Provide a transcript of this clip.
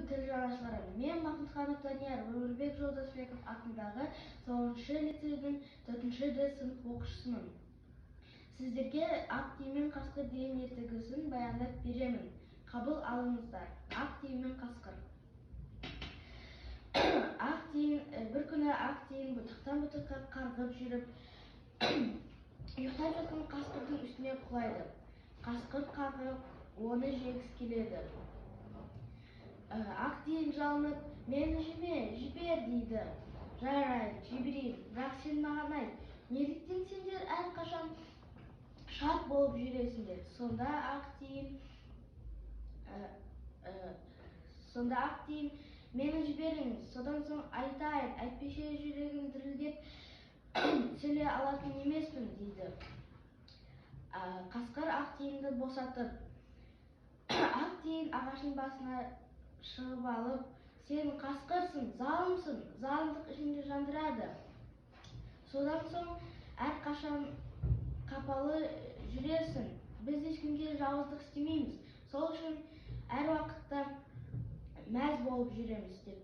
тележанашыларым, мен Махмутханов Данияр Өмірбек Жолдасбеков атындағы 9-шы лицейдің 4-шы Д сынып оқушысымын. Сіздерге ақ тиін мен қасқыр деген ертегісін баяндап беремін. Қабыл алыңыздар. Ақ тиін мен қасқыр. Bir күні ақ тиін бұтақтан бұтаққа қарғып жүріп, ұйықтап жатқан қасқырдың үстіне құлайды. Қасқыр қарғып, оны жегісі келеді. Ақ тиін жалынып, мені жібер дейді. Жарайды, жіберейін, бірақ сен маған айт, неліктен сендер әрқашан шат болып жүресіңдер? Сонда ақ тиін, мені жіберіңіз, содан соң айтайын, әйтпесе жүрегім дірілдеп сөйлей алатын емеспін дейді. Қасқыр ақ тиінді босатып, ақ тиін ағашын басына шығып алып, сен қасқырсың, залымсың, залымдық ішінде жандырады. Содан соң әрқашан қапалы жүрерсің, біз ешкімге жауыздық істемейміз, сол үшін әр уақытта мәз болып жүреміз деп